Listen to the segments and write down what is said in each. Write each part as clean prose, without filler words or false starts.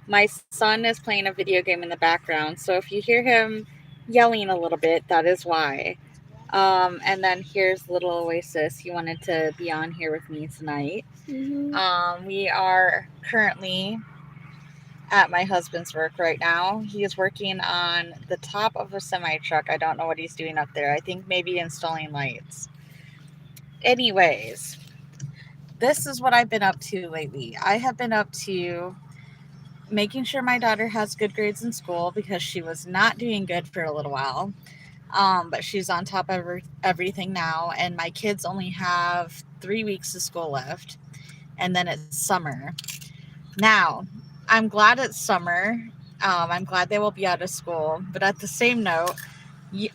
My son is playing a video game in the background, so if you hear him yelling a little bit, that is why. And then here's Little Oasis. He wanted to be on here with me tonight. We are currently at my husband's work right now. He is working on the top of a semi truck. I don't know what he's doing up there. I think maybe installing lights. Anyways, this is what I've been up to lately. I have been up to making sure my daughter has good grades in school because she was not doing good for a little while. But she's on top of everything now, and my kids only have 3 weeks of school left, and then it's summer. Now, I'm glad it's summer. I'm glad they will be out of school, but at the same note,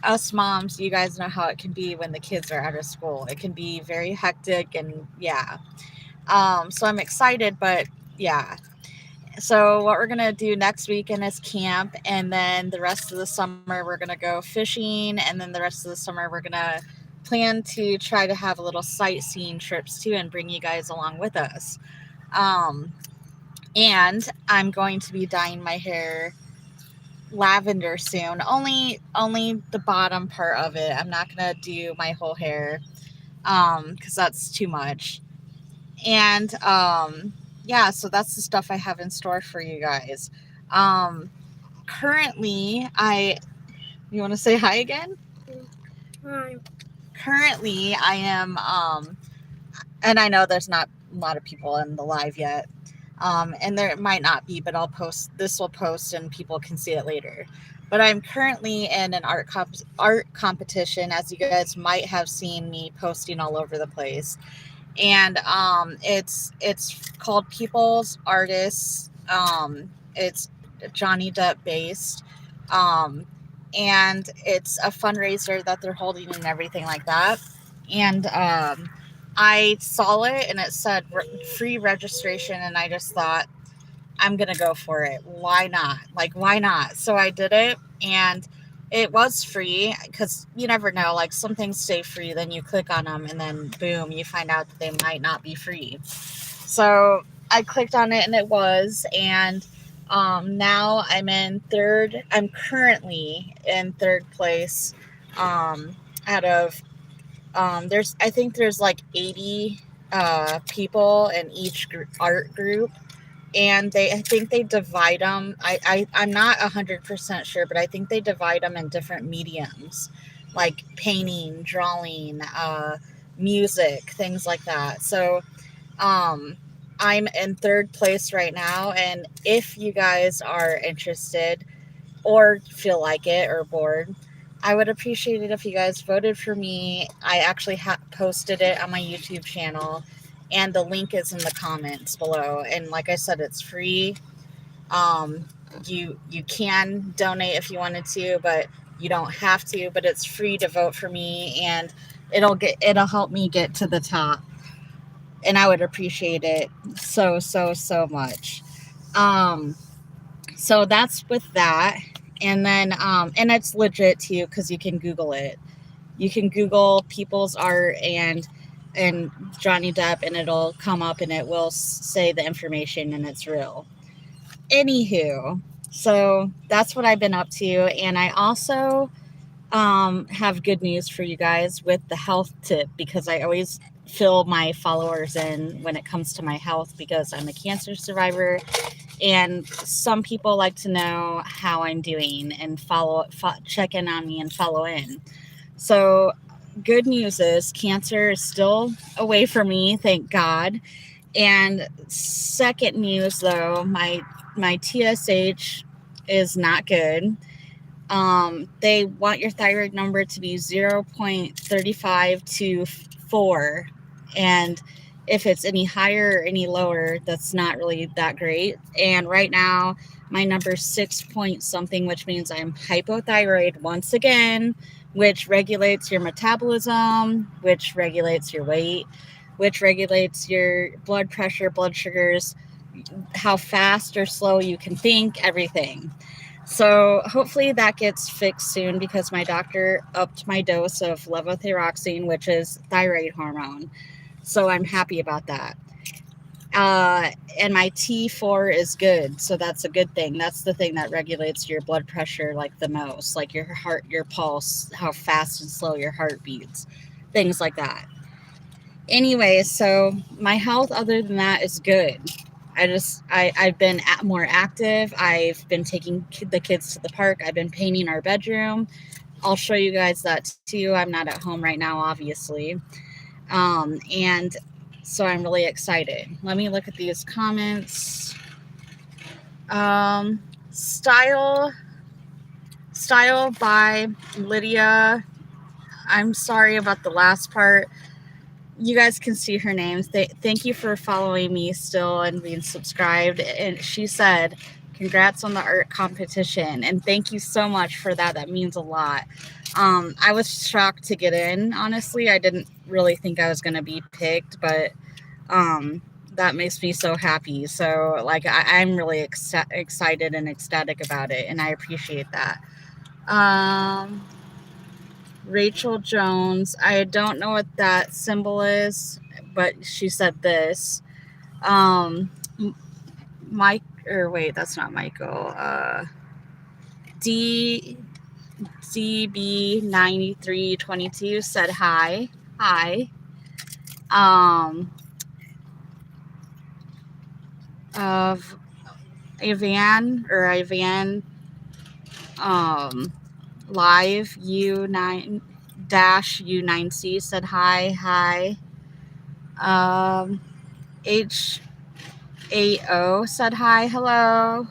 us moms, you guys know how it can be when the kids are out of school. It can be very hectic, and yeah. So I'm excited, but yeah. So what we're gonna do next weekend is camp, and then the rest of the summer we're gonna go fishing, and then the rest of the summer we're gonna plan to try to have a little sightseeing trips too, and bring you guys along with us. Um, and I'm going to be dyeing my hair lavender soon. Only the bottom part of it. I'm not gonna do my whole hair, because that's too much. And yeah, so that's the stuff I have in store for you guys. Um, currently, I you want to say hi again? Hi. Currently, I am and I know there's not a lot of people in the live yet. And there might not be, but I'll post this will post and people can see it later. But I'm currently in an art competition, as you guys might have seen me posting all over the place. And it's called People's Artists. It's Johnny Depp based. Um, and it's a fundraiser that they're holding and everything like that. And I saw it and it said free registration, and I just thought, I'm gonna go for it. Why not? Like, why not? So I did it, and it was free because you never know. Like, some things stay free, then you click on them, and then boom, you find out that they might not be free. So I clicked on it, and it was, and now I'm currently in third place, out of I think there's like 80 people in each art group, and I think they divide them. I'm not 100% sure, but I think they divide them in different mediums, like painting, drawing, music, things like that. So um, I'm in third place right now, and if you guys are interested or feel like it or bored, I would appreciate it if you guys voted for me. I actually posted it on my YouTube channel, and the link is in the comments below. And like I said, it's free. Um, you can donate if you wanted to, but you don't have to. But it's free to vote for me, and it'll help me get to the top. And I would appreciate it so much. Um, so that's with that. And then and it's legit too, because you can Google it. You can Google people's art and Johnny Depp, and it'll come up and it will say the information, and it's real. Anywho, so that's what I've been up to. And I also have good news for you guys with the health tip, because I always fill my followers in when it comes to my health, because I'm a cancer survivor, and some people like to know how I'm doing and check in on me and follow in. So, good news is cancer is still away from me, thank God. And second news, though, my TSH is not good. They want your thyroid number to be 0.35 to 4, and if it's any higher or any lower, that's not really that great. And right now, my number is 6 point something, which means I'm hypothyroid once again, which regulates your metabolism, which regulates your weight, which regulates your blood pressure, blood sugars, how fast or slow you can think, everything. So hopefully that gets fixed soon, because my doctor upped my dose of levothyroxine, which is thyroid hormone. So I'm happy about that. And my T4 is good, so that's a good thing. That's the thing that regulates your blood pressure like the most, like your heart, your pulse, how fast and slow your heart beats, things like that. Anyway, so my health other than that is good. I've been more active. I've been taking the kids to the park. I've been painting our bedroom. I'll show you guys that too. I'm not at home right now, obviously. And so I'm really excited. Let me look at these comments. Um, style by Lydia. I'm sorry about the last part. You guys can see her name. Thank you for following me still and being subscribed. And she said, congrats on the art competition. And thank you so much for that. That means a lot. I was shocked to get in, honestly. I didn't really think I was going to be picked, but that makes me so happy. So, like, I'm really excited and ecstatic about it, and I appreciate that. Rachel Jones. I don't know what that symbol is, but she said this. Mike, or wait, that's not Michael. DB9322 said hi. Hi. Of Ivan live U9-U9C said hi. HAO said hi, hello.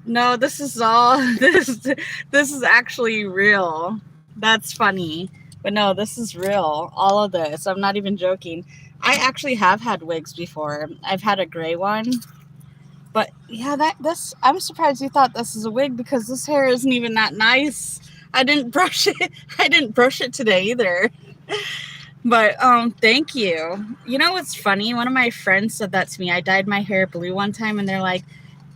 No, this is all this is actually real. That's funny. But no, this is real. All of this. I'm not even joking. I actually have had wigs before. I've had a gray one. But yeah, I'm surprised you thought this is a wig because this hair isn't even that nice. I didn't brush it. I didn't brush it today either. But thank you. You know what's funny? One of my friends said that to me. I dyed my hair blue one time and they're like,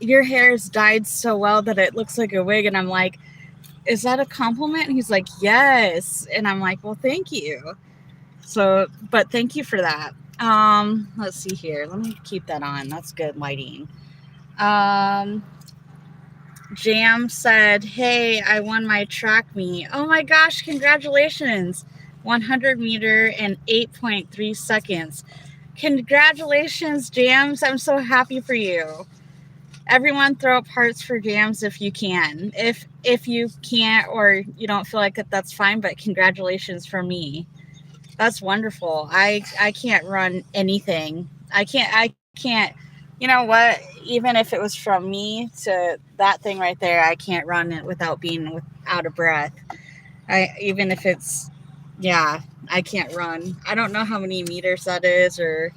your hair is dyed so well that it looks like a wig. And I'm like, is that a compliment? And he's like, yes. And I'm like, well, thank you. So, but thank you for that. Let's see here. Let me keep that on. That's good lighting. Jam said, hey, I won my track meet. Oh my gosh, congratulations. 100 meter in 8.3 seconds. Congratulations, Jams. I'm so happy for you. Everyone throw up hearts for Jams if you can. If you can't or you don't feel like it, that's fine, but congratulations from me. That's wonderful. I can't run anything. I can't, you know what? Even if it was from me to that thing right there, I can't run it without being out of breath. Even if it's, yeah, I can't run. I don't know how many meters that is or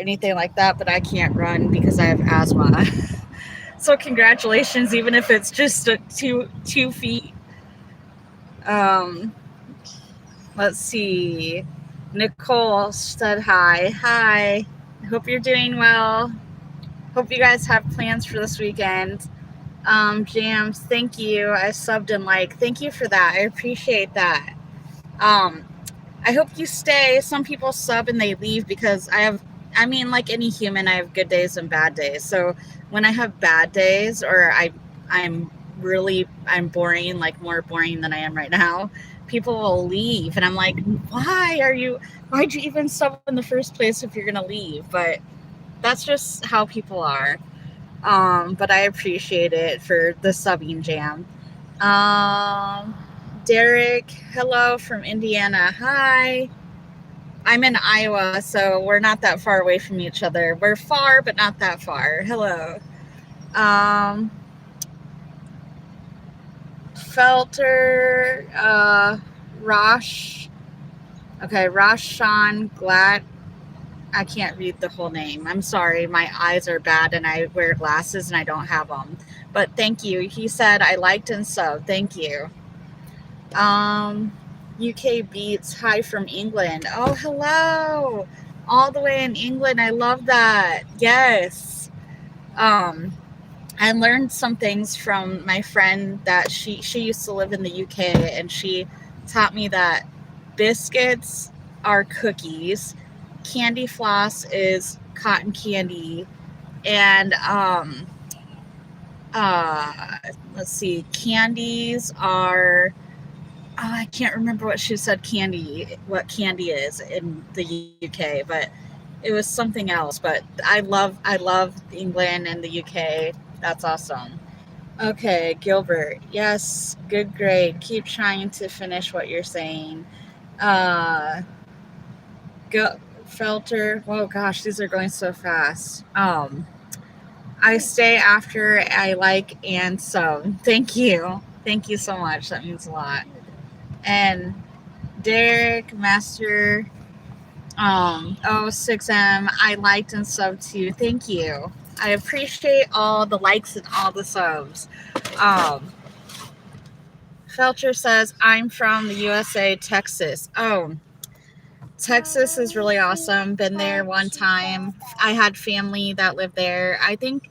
anything like that, but I can't run because I have asthma. So congratulations, even if it's just 2 feet. Let's see. Nicole said hi. Hi. Hope you're doing well. Hope you guys have plans for this weekend. Jams, thank you. I subbed and thank you for that. I appreciate that. I hope you stay. Some people sub and they leave because like any human, I have good days and bad days. So when I have bad days or I'm boring, like more boring than I am right now, people will leave. And I'm like, why'd you even sub in the first place if you're going to leave? But that's just how people are. But I appreciate it for the subbing, Jam. Derek, hello from Indiana. Hi. I'm in Iowa, so we're not that far away from each other. We're far, but not that far. Hello. Felter, Rosh. Okay, Roshan Glad. I can't read the whole name. I'm sorry. My eyes are bad and I wear glasses and I don't have them. But thank you. He said I liked and subbed. Thank you. UK Beats, hi from England. Oh, hello. All the way in England. I love that. Yes. I learned some things from my friend that she used to live in the UK and she taught me that biscuits are cookies, candy floss is cotton candy, and let's see, candies are, I can't remember what she said what candy is in the UK, but it was something else. But I love England and the UK. That's awesome. Okay, Gilbert. Yes, good grade. Keep trying to finish what you're saying. Uh, go Felter. Oh gosh, these are going so fast. I stay after I like and some. Thank you. Thank you so much. That means a lot. And Derek Master, oh 6M, I liked and subbed too. Thank you. I appreciate all the likes and all the subs. Um, Felcher says, I'm from the USA, Texas. Oh, Texas is really awesome. Been there one time. I had family that lived there. I think,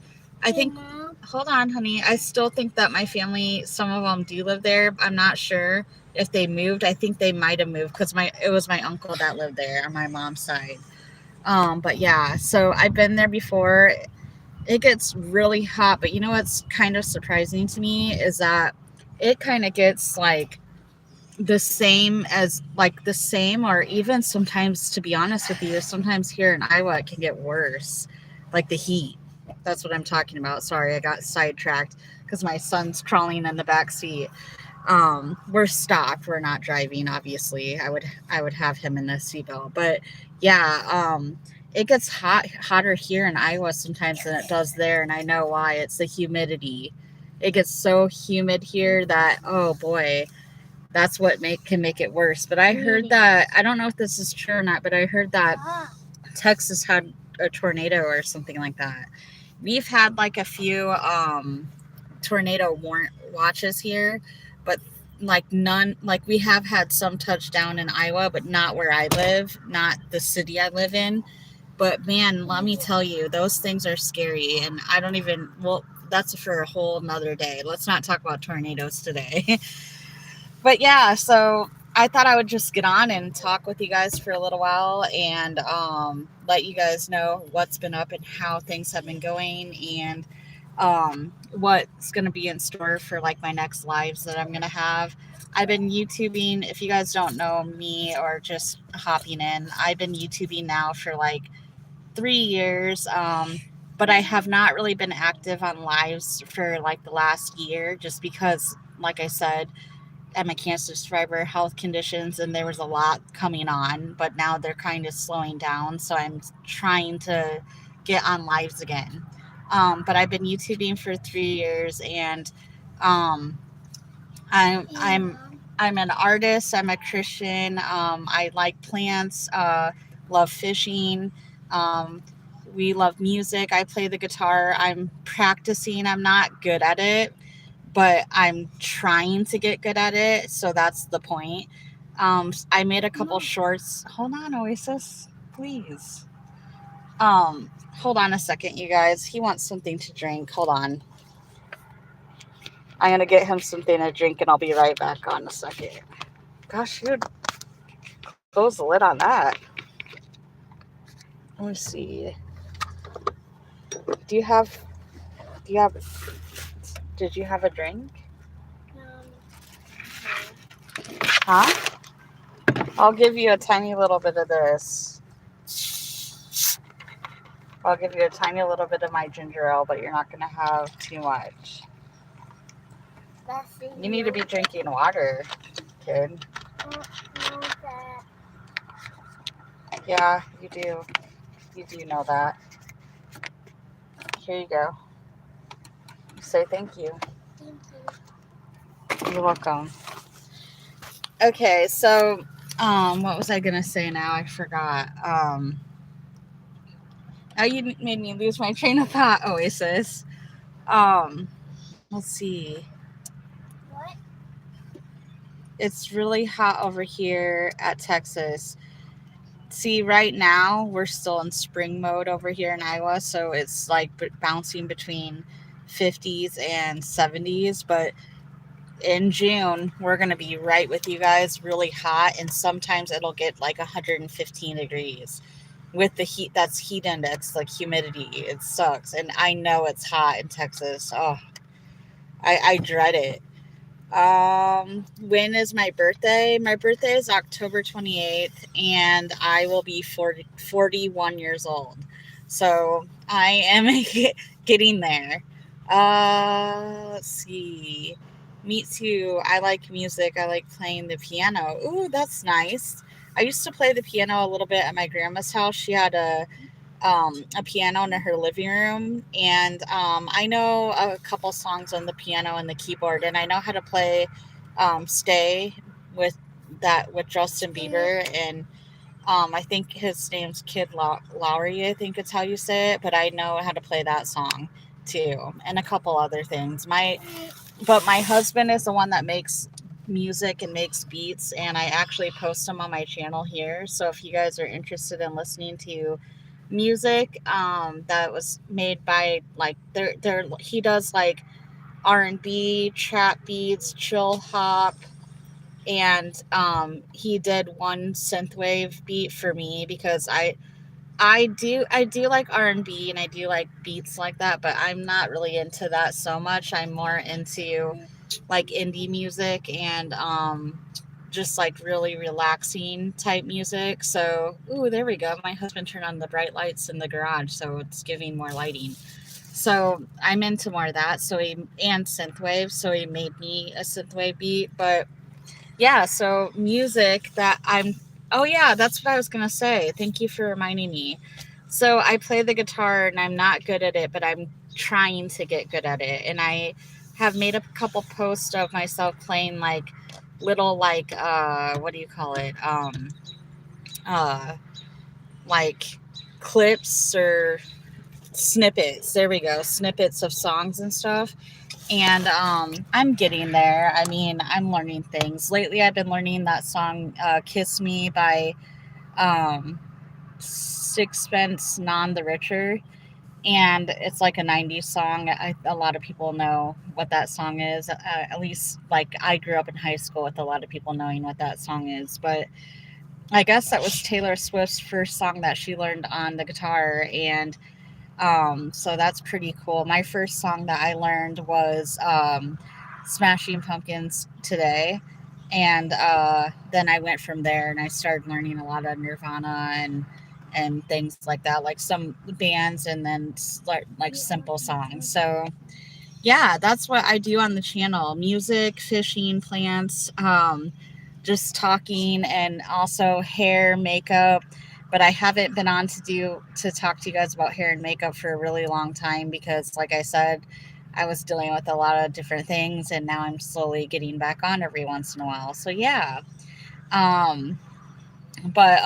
hold on, honey. I still think that my family, some of them do live there. I'm not sure if they moved. I think they might have moved because it was my uncle that lived there on my mom's side. But yeah, so I've been there before. It gets really hot, but you know what's kind of surprising to me is that it kind of gets the same, or even sometimes, to be honest with you, sometimes here in Iowa it can get worse, like the heat. That's what I'm talking about. Sorry, I got sidetracked because my son's crawling in the back seat. We're stopped, we're not driving, obviously. I would have him in a seatbelt, but yeah, it gets hotter here in Iowa sometimes than it does there, and I know why. It's the humidity. It gets so humid here that, oh boy, that's what can make it worse. But I heard that, I don't know if this is true or not, but I heard that Texas had a tornado or something like that. We've had like a few tornado watches here, but like none, like we have had some touchdown in Iowa, but not where I live, not the city I live in. But man, let me tell you, those things are scary. And I don't even, well, that's for a whole nother day. Let's not talk about tornadoes today. But yeah, so I thought I would just get on and talk with you guys for a little while and let you guys know what's been up and how things have been going, and what's going to be in store for like my next lives that I'm going to have. I've been YouTubing. If you guys don't know me or just hopping in, I've been YouTubing now for like 3 years. But I have not really been active on lives for like the last year, just because, like I said, I'm a cancer survivor, health conditions, and there was a lot coming on, but now they're kind of slowing down. So I'm trying to get on lives again. But I've been YouTubing for 3 years, and um, I'm an artist. I'm a Christian. I like plants. Love fishing. Um, we love music. I play the guitar. I'm practicing. I'm not good at it, but I'm trying to get good at it. So that's the point. I made a couple shorts. Hold on, Oasis, please. Hold on a second, you guys. He wants something to drink. Hold on. I'm going to get him something to drink, and I'll be right back on a second. Gosh, you close the lid on that. Let me see. Do you have, did you have a drink? Huh? I'll give you a tiny little bit of this. I'll give you a tiny little bit of my ginger ale, but you're not going to have too much. You need to be drinking water, kid. Yeah, you do. You do know that. Here you go. Say thank you. Thank you. You're welcome. Okay, so what was I gonna say now? I forgot. Now you made me lose my train of thought, Oasis. Let's see. What? It's really hot over here at Texas. See, right now we're still in spring mode over here in Iowa, so it's like bouncing between 50s and 70s, but in June, we're going to be right with you guys, really hot, and sometimes it'll get like 115 degrees with the heat. That's heat index, like humidity. It sucks. And I know it's hot in Texas. Oh, I dread it. When is my birthday? My birthday is October 28th, and I will be 41 years old. So I am getting there. Let's see. Me too. I like music. I like playing the piano. Ooh, that's nice. I used to play the piano a little bit at my grandma's house. She had a piano in her living room, and I know a couple songs on the piano and the keyboard, and I know how to play "Stay" with with Justin Bieber, and I think his name's Lowry. I think it's how you say it, but I know how to play that song too, and a couple other things. My husband is the one that makes music and makes beats, and I actually post them on my channel here. So if you guys are interested in listening to music that was made by like he does like R&B, trap beats, chill hop, and he did one synthwave beat for me because I do like R&B and I do like beats like that, but I'm not really into that so much. I'm more into like indie music and just like really relaxing type music. So, ooh, there we go. My husband turned on the bright lights in the garage, so it's giving more lighting. So I'm into more of that. And synthwave. So he made me a synthwave beat. But yeah, so music that I'm. Oh yeah, that's what I was gonna say. Thank you for reminding me. So I play the guitar and I'm not good at it, but I'm trying to get good at it. And I have made a couple posts of myself playing like little like what do you call it? Uh like clips or snippets. There we go. Snippets of songs and stuff. And I'm getting there. I mean, I'm learning things. Lately I've been learning that song Kiss Me by um Sixpence None the Richer, and it's like a 90s song. A lot of people know what that song is. At least like I grew up in high school with a lot of people knowing what that song is, but I guess that was Taylor Swift's first song that she learned on the guitar, and so that's pretty cool. My first song that I learned was Smashing Pumpkins Today. And then I went from there and I started learning a lot of Nirvana and things like that, like some bands, and then like simple songs. So yeah, that's what I do on the channel: music, fishing, plants, just talking, and also hair, makeup. But I haven't been on to talk to you guys about hair and makeup for a really long time because, like I said, I was dealing with a lot of different things, and now I'm slowly getting back on every once in a while. So yeah, um, but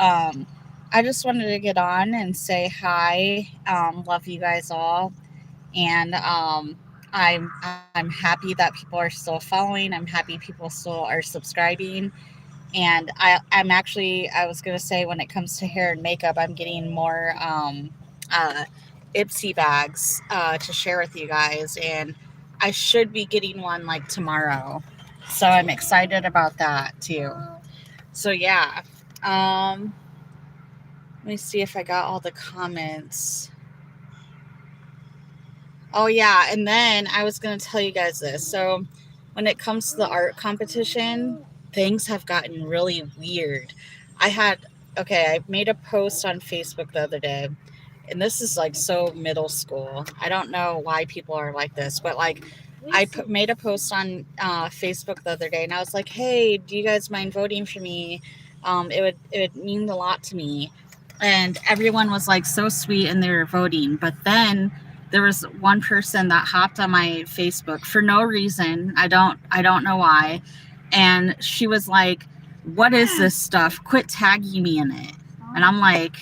I just wanted to get on and say hi. Love you guys all, and I'm happy that people are still following. I'm happy people still are subscribing, and I was gonna say, when it comes to hair and makeup, I'm getting more uh, Ipsy bags to share with you guys, and I should be getting one like tomorrow, so I'm excited about that too. So yeah, um, let me see if I got all the comments. Oh yeah, and then I was gonna tell you guys this. So when it comes to the art competition, things have gotten really weird. I had I made a post on Facebook the other day, and this is like so middle school. I don't know why people are like this, but like made a post on Facebook the other day, and I was like, "Hey, do you guys mind voting for me? It would mean a lot to me." And everyone was like so sweet, and they were voting. But then there was one person that hopped on my Facebook for no reason. I don't know why, and she was like, "What is this stuff? Quit tagging me in it." And I'm like,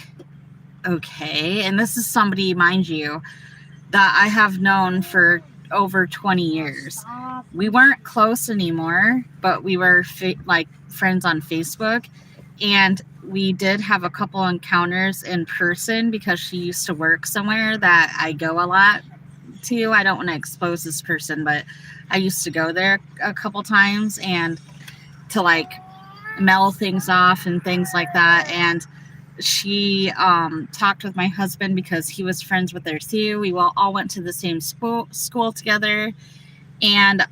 okay. And this is somebody, mind you, that I have known for over 20 years. We weren't close anymore, but we were like friends on Facebook. And we did have a couple encounters in person because she used to work somewhere that I go a lot to. I don't want to expose this person, but I used to go there a couple times and to like mail things off and things like that. And she talked with my husband because he was friends with her too. We all went to the same school together, and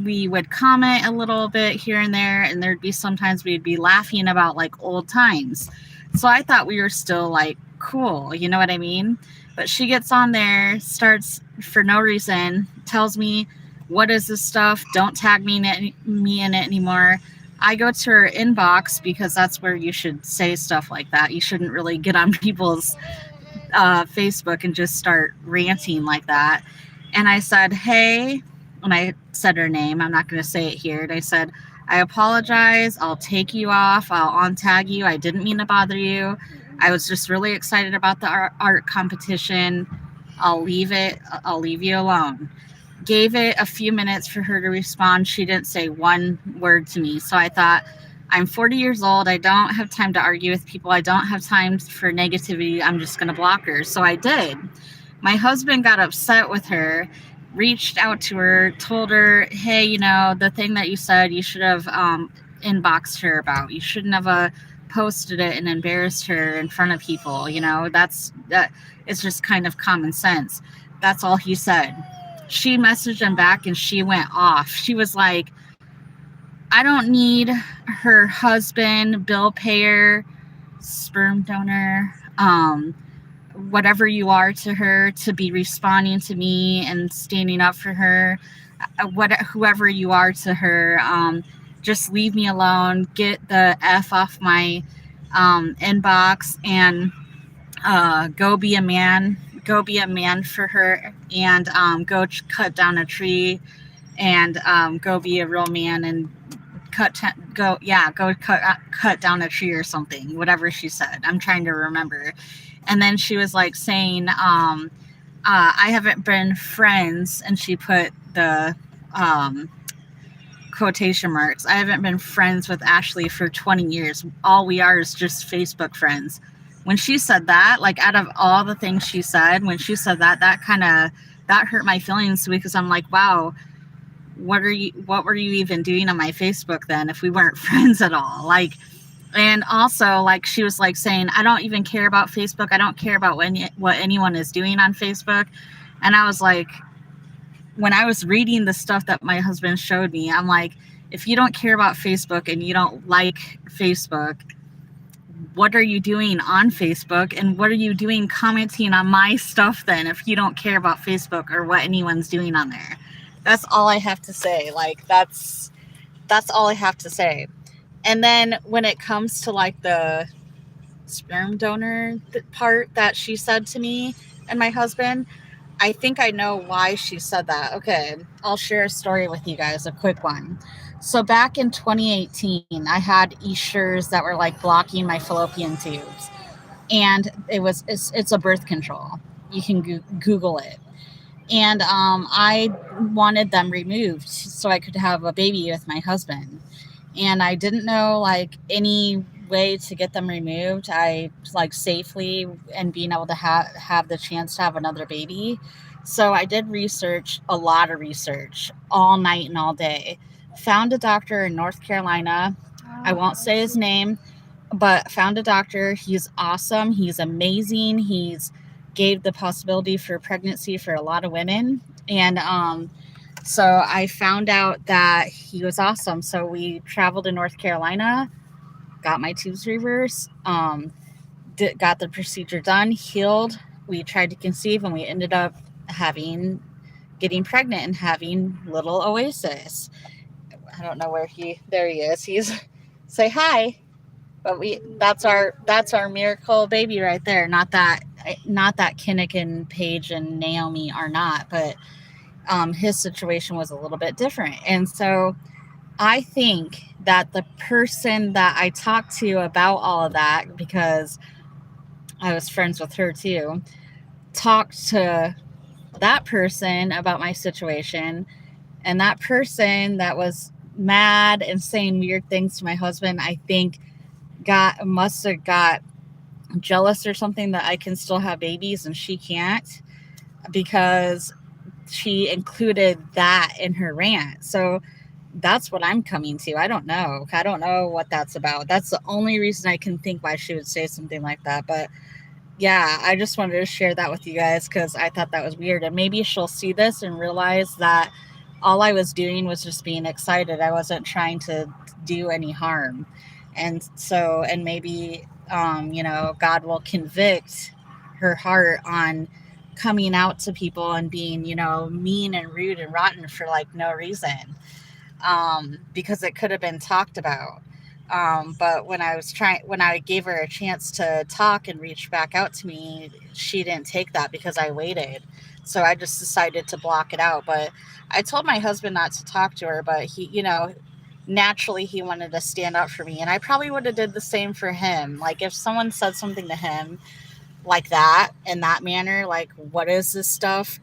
we would comment a little bit here and there, and there'd be sometimes we'd be laughing about like old times. So I thought we were still like cool, you know what I mean? But she gets on there, starts for no reason, tells me, what is this stuff? Don't tag me in it anymore. I go to her inbox because that's where you should say stuff like that. You shouldn't really get on people's Facebook and just start ranting like that. And I said, hey, and I said her name. I'm not going to say it here. And I said, I apologize. I'll take you off. I'll untag you. I didn't mean to bother you. I was just really excited about the art competition. I'll leave it. I'll leave you alone. Gave it a few minutes for her to respond. She didn't say one word to me. So I thought, I'm 40 years old. I don't have time to argue with people. I don't have time for negativity. I'm just going to block her. So I did. My husband got upset with her, reached out to her, told her, hey, you know, the thing that you said, you should have inboxed her about. You shouldn't have posted it and embarrassed her in front of people. You know, that it's just kind of common sense. That's all he said. She messaged him back and she went off. She was like, I don't need her husband, bill payer, sperm donor, whatever you are to her, to be responding to me and standing up for her. Whoever you are to her, just leave me alone. Get the F off my inbox and go be a man. Go be a man for her, and go cut down a tree, and go be a real man and go cut down a tree or something, whatever she said. I'm trying to remember. And then she was like saying, I haven't been friends, and she put the quotation marks, I haven't been friends with Ashley for 20 years. All we are is just Facebook friends. When she said that, like out of all the things she said, when she said that hurt my feelings, because I'm like, wow, what were you even doing on my Facebook then if we weren't friends at all? Like, and also like she was like saying, I don't even care about Facebook. I don't care about what anyone is doing on Facebook. And I was like, when I was reading the stuff that my husband showed me, I'm like, if you don't care about Facebook and you don't like Facebook, what are you doing on Facebook? And what are you doing commenting on my stuff then if you don't care about Facebook or what anyone's doing on there? That's all I have to say. Like, that's all I have to say. And then when it comes to like the sperm donor part that she said to me and my husband, I think I know why she said that. Okay, I'll share a story with you guys, a quick one. So back in 2018, I had Essures that were like blocking my fallopian tubes, and it's a birth control. You can Google it. And I wanted them removed so I could have a baby with my husband. And I didn't know like any way to get them removed. I like safely and being able to have the chance to have another baby. So I did research, a lot of research, all night and all day. Found a doctor in North Carolina. I won't say his name, but found a doctor. He's awesome. He's amazing. He's gave the possibility for pregnancy for a lot of women. And so I found out that he was awesome. So we traveled to North Carolina, got my tubes reversed, got the procedure done, healed. We tried to conceive, and we ended up getting pregnant and having little Oasis. I don't know where there he is. Say hi. But that's our miracle baby right there. Not that Kinnick, Paige, and Naomi are not, but his situation was a little bit different. And so I think that the person that I talked to about all of that, because I was friends with her too, talked to that person about my situation, and that person that was mad and saying weird things to my husband, I think must have got jealous or something that I can still have babies and she can't. because she included that in her rant. So that's what I'm coming to. I don't know. I don't know what that's about. That's the only reason I can think why she would say something like that. But yeah, I just wanted to share that with you guys because I thought that was weird. And maybe she'll see this and realize that all I was doing was just being excited. I wasn't trying to do any harm. And so, and maybe, God will convict her heart on coming out to people and being, mean and rude and rotten for like no reason, because it could have been talked about. But when I gave her a chance to talk and reach back out to me, she didn't take that because I waited. So I just decided to block it out. But I told my husband not to talk to her, but he, naturally he wanted to stand up for me. And I probably would have did the same for him. Like if someone said something to him like that in that manner, like, what is this stuff?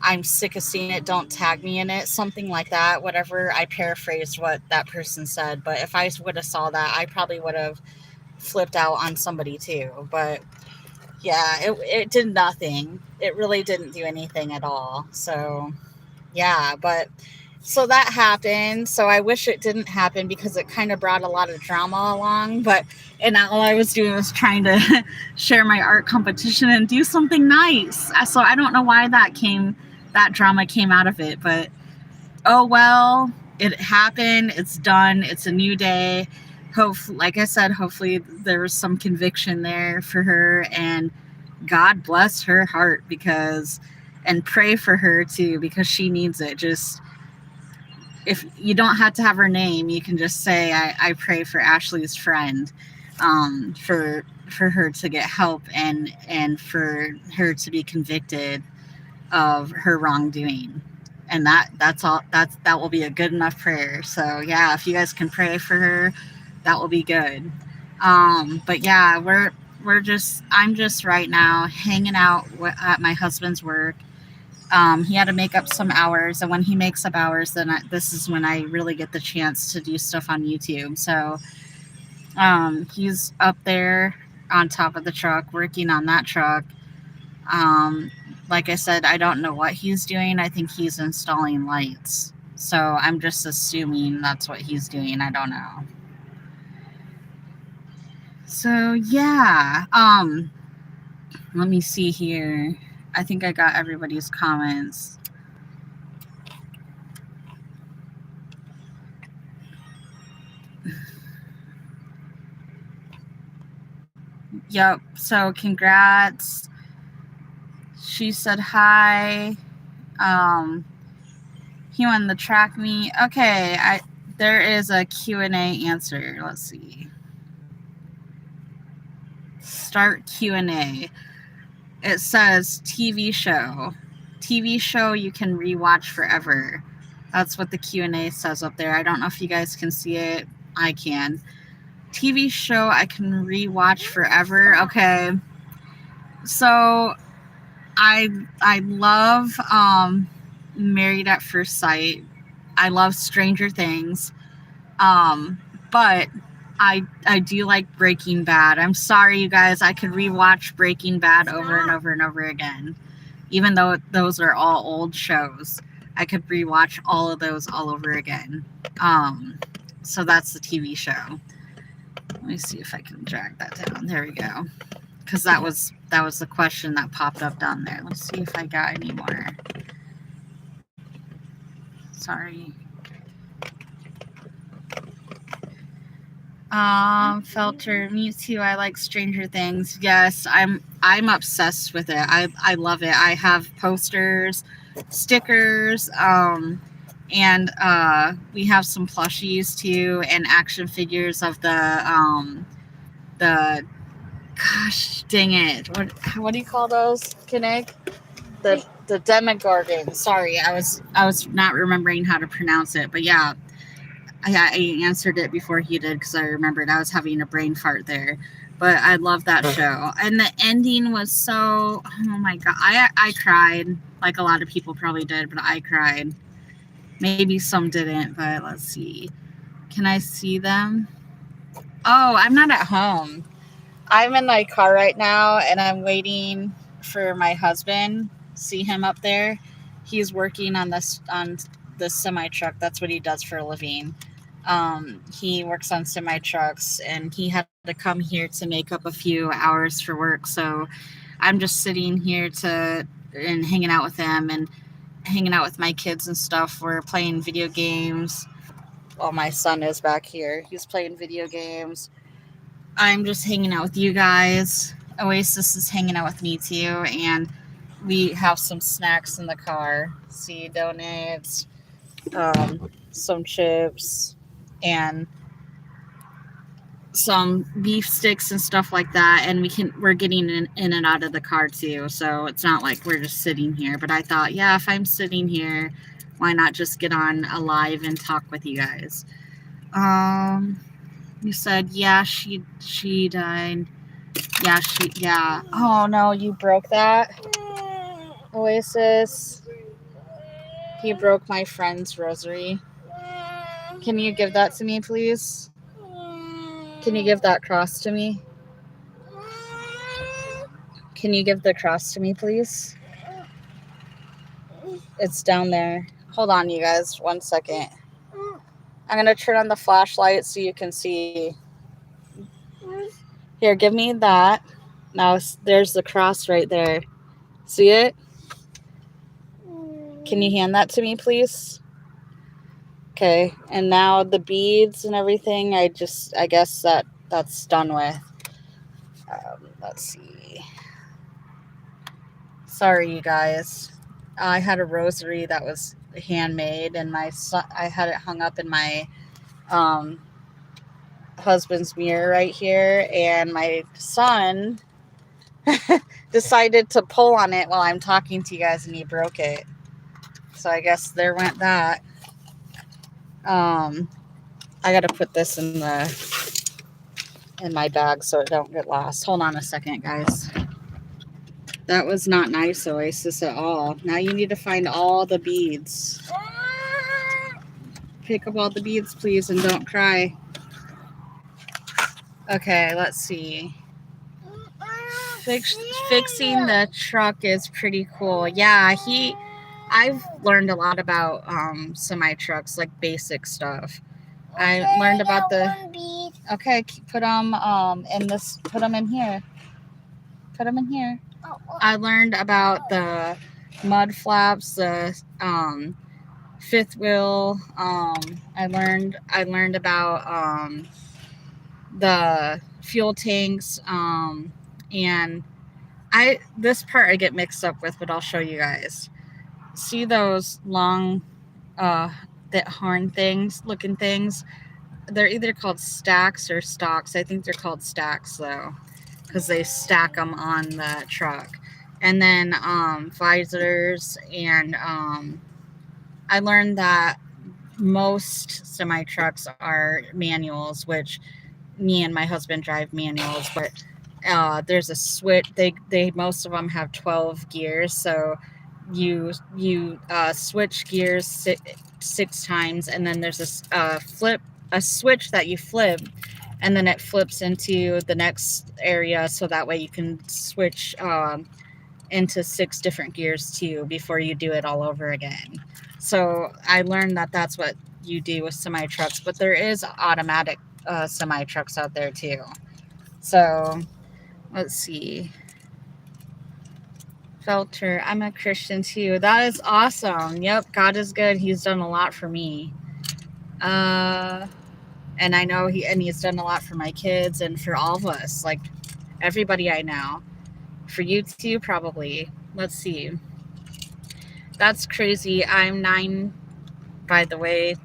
I'm sick of seeing it. Don't tag me in it. Something like that. Whatever. I paraphrased what that person said. But if I would have saw that, I probably would have flipped out on somebody too. But yeah, it did nothing. It really didn't do anything at all. So yeah, but so that happened. So I wish it didn't happen because it kind of brought a lot of drama along. And all I was doing was trying to share my art competition and do something nice. So I don't know why that drama came out of it, but oh well, it happened. It's done. It's a new day. Like I said, hopefully there was some conviction there for her, and God bless her heart and pray for her too, because she needs it. Just, if you don't have to have her name, you can just say, I pray for Ashley's friend, for her to get help and for her to be convicted of her wrongdoing. And that will be a good enough prayer. So yeah, if you guys can pray for her, that will be good. But yeah, I'm just right now hanging out at my husband's work. He had to make up some hours, and when he makes up hours, then this is when I really get the chance to do stuff on YouTube. So he's up there on top of the truck working on that truck. Like I said, I don't know what he's doing. I think he's installing lights. So I'm just assuming that's what he's doing. I don't know. So yeah, let me see here. I think I got everybody's comments. Yep. So congrats. She said hi. He won the track meet. Okay, there is a Q&A answer. Let's see. Start Q&A. It says TV show. TV show you can rewatch forever. That's what the Q&A says up there. I don't know if you guys can see it. I can. TV show I can rewatch forever. Okay. So I love Married at First Sight. I love Stranger Things. But I do like Breaking Bad. I'm sorry, you guys. I could rewatch Breaking Bad over and over and over again. Even though those are all old shows, I could rewatch all of those all over again. So that's the TV show. Let me see if I can drag that down. There we go. Because that was the question that popped up down there. Let's see if I got any more. Sorry. Felter, me too. I like Stranger Things. Yes, I'm obsessed with it. I love it. I have posters, stickers, and we have some plushies too, and action figures of the gosh dang it. What do you call those, Kinnick? The Demogorgon. Sorry, I was not remembering how to pronounce it, but yeah. I answered it before he did because I remembered I was having a brain fart there. But I love that show. And the ending was so, oh my God. I cried, like a lot of people probably did, but I cried. Maybe some didn't, but let's see. Can I see them? Oh, I'm not at home. I'm in my car right now, and I'm waiting for my husband. See him up there? He's working on this semi truck. That's what he does for a living. He works on semi trucks, and he had to come here to make up a few hours for work. So I'm just sitting here and hanging out with him and hanging out with my kids and stuff. We're playing video games. Well, my son is back here. He's playing video games. I'm just hanging out with you guys. Oasis is hanging out with me too, and we have some snacks in the car. See, donuts, some chips, and some beef sticks and stuff like that. And we're getting in and out of the car too, so it's not like we're just sitting here. But I thought, yeah, if I'm sitting here, why not just get on a live and talk with you guys? You said, yeah, she died. Yeah. Oh no, you broke that, Oasis. He broke my friend's rosary. Can you give that to me, please? Can you give that cross to me? Can you give the cross to me, please? It's down there. Hold on, you guys. 1 second. I'm going to turn on the flashlight so you can see. Here, give me that. Now, there's the cross right there. See it? Can you hand that to me, please? Okay. And now the beads and everything, I guess that's done with. Let's see. Sorry, you guys. I had a rosary that was handmade, and my son, I had it hung up in my husband's mirror right here, and my son decided to pull on it while I'm talking to you guys, and he broke it. So I guess there went that. I gotta put this in my bag so it don't get lost. Hold on a second, guys. That was not nice, Oasis, at all. Now you need to find all the beads. Pick up all the beads, please, and don't cry. Okay, let's see. Fixing the truck is pretty cool. Yeah, I've learned a lot about semi trucks, like basic stuff. I learned about Okay, put them put them in here. Put them in here. I learned about the mud flaps, the fifth wheel. I learned about the fuel tanks. And this part I get mixed up with, but I'll show you guys. See those long that horn things, looking things? They're either called stacks or stocks. I think they're called stacks though, because they stack them on the truck. And then visors, and I learned that most semi trucks are manuals, which me and my husband drive manuals, but there's a switch. They most of them have 12 gears, so you switch gears six times, and then there's a switch that you flip, and then it flips into the next area, so that way you can switch into 6 different gears too before you do it all over again. So I learned that that's what you do with semi trucks, but there is automatic semi trucks out there too. So let's see. Felter, I'm a Christian too. That is awesome. Yep, God is good. He's done a lot for me. And I know he's done a lot for my kids and for all of us, like everybody I know. For you too, probably. Let's see. That's crazy. I'm 9, by the way.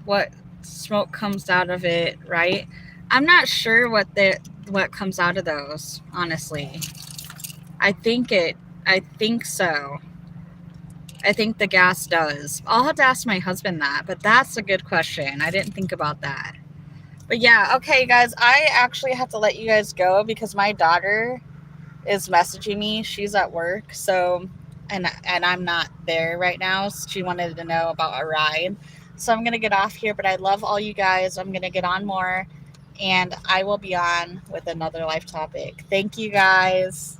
What smoke comes out of it, right? I'm not sure what comes out of those, honestly. I think so. I think the gas does. I'll have to ask my husband that, but that's a good question. I didn't think about that. But yeah, okay, guys, I actually have to let you guys go because my daughter is messaging me. She's at work, so and I'm not there right now. So she wanted to know about a ride. So I'm going to get off here, but I love all you guys. I'm going to get on more, and I will be on with another life topic. Thank you, guys.